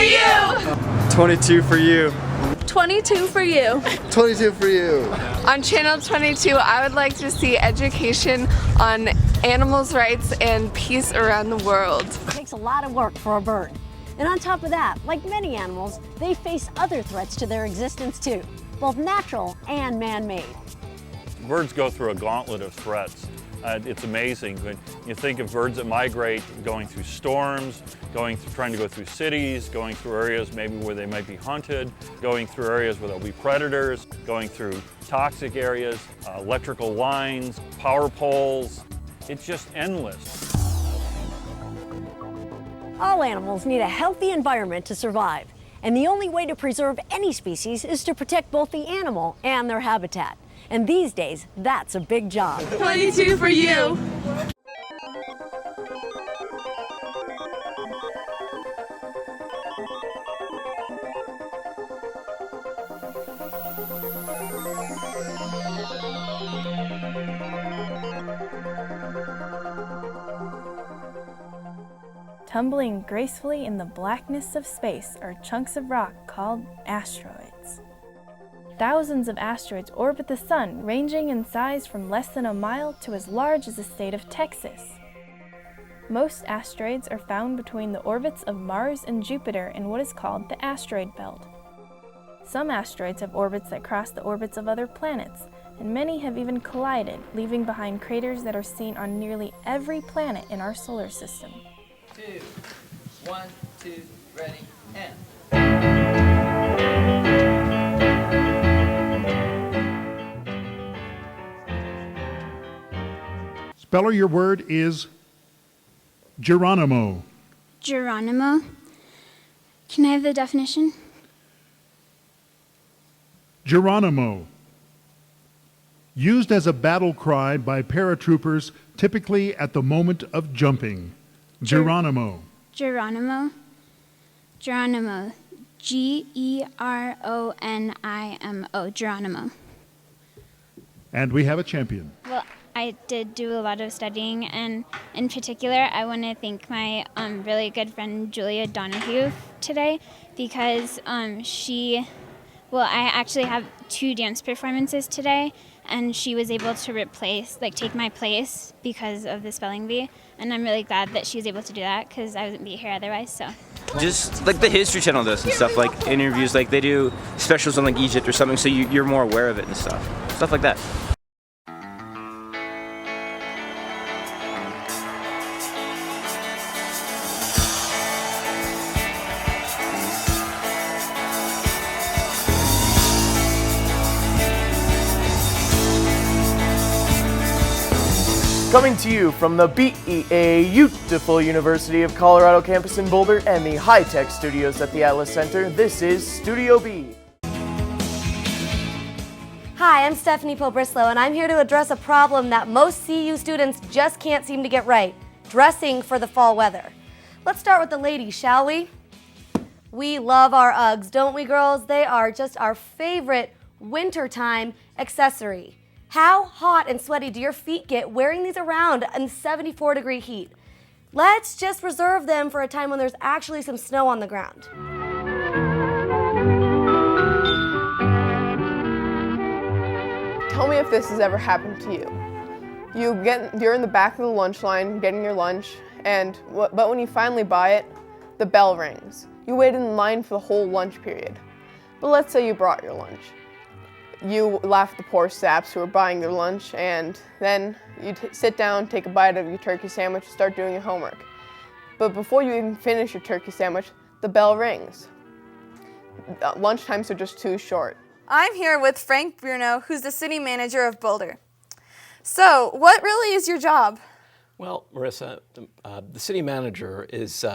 you! 22 for you. 22 for you. 22 for you. On Channel 22, I would like to see education on animals' rights and peace around the world. It takes a lot of work for a bird. And on top of that, like many animals, they face other threats to their existence too, both natural and man-made. Birds go through a gauntlet of threats. It's amazing when you think of birds that migrate, going through storms, trying to go through cities, going through areas maybe where they might be hunted, going through areas where there'll be predators, going through toxic areas, electrical lines, power poles. It's just endless. All animals need a healthy environment to survive, and the only way to preserve any species is to protect both the animal and their habitat. And these days, that's a big job. 22 for you. Tumbling gracefully in the blackness of space are chunks of rock called asteroids. Thousands of asteroids orbit the sun, ranging in size from less than a mile to as large as the state of Texas. Most asteroids are found between the orbits of Mars and Jupiter in what is called the asteroid belt. Some asteroids have orbits that cross the orbits of other planets, and many have even collided, leaving behind craters that are seen on nearly every planet in our solar system. 2, 1, 2, ready, and. Speller, your word is Geronimo. Geronimo. Can I have the definition? Geronimo. Used as a battle cry by paratroopers, typically at the moment of jumping. Geronimo. Geronimo. Geronimo. Geronimo. Geronimo. And we have a champion. Well, I did do a lot of studying, and in particular, I want to thank my really good friend Julia Donahue today because I actually have 2 dance performances today, and she was able to take my place because of the spelling bee, and I'm really glad that she was able to do that because I wouldn't be here otherwise. So. Just like the History Channel does and stuff, like interviews, like they do specials on like Egypt or something, so you're more aware of it and stuff like that. Coming to you from the beautiful University of Colorado campus in Boulder and the high-tech studios at the Atlas Center, this is Studio B. Hi, I'm Stephanie Pobrislow, and I'm here to address a problem that most CU students just can't seem to get right: dressing for the fall weather. Let's start with the ladies, shall we? We love our Uggs, don't we, girls? They are just our favorite wintertime accessory. How hot and sweaty do your feet get wearing these around in 74-degree heat? Let's just reserve them for a time when there's actually some snow on the ground. Tell me if this has ever happened to you. You're in the back of the lunch line getting your lunch, but when you finally buy it, the bell rings. You waited in line for the whole lunch period. But let's say you brought your lunch. You laugh at the poor saps who are buying their lunch, and then you sit down, take a bite of your turkey sandwich, and start doing your homework. But before you even finish your turkey sandwich, the bell rings. Lunch times are just too short. I'm here with Frank Bruno, who's the city manager of Boulder. So, what really is your job? Well, Marissa, the city manager is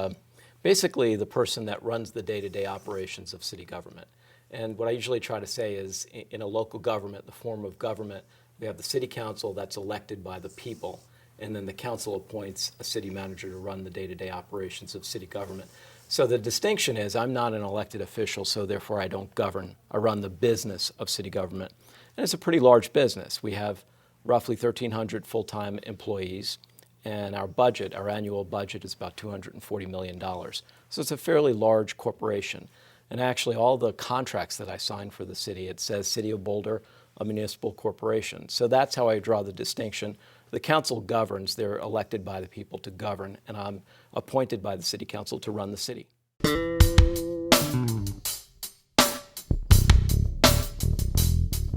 basically the person that runs the day-to-day operations of city government. And what I usually try to say is, in a local government, the form of government, we have the city council that's elected by the people, and then the council appoints a city manager to run the day-to-day operations of city government. So the distinction is I'm not an elected official, so therefore I don't govern. I run the business of city government. And it's a pretty large business. We have roughly 1,300 full-time employees, and our budget, our annual budget, is about $240 million. So it's a fairly large corporation. And actually, all the contracts that I signed for the city, it says City of Boulder, a municipal corporation. So that's how I draw the distinction. The council governs. They're elected by the people to govern, and I'm appointed by the city council to run the city.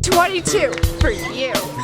22 for you.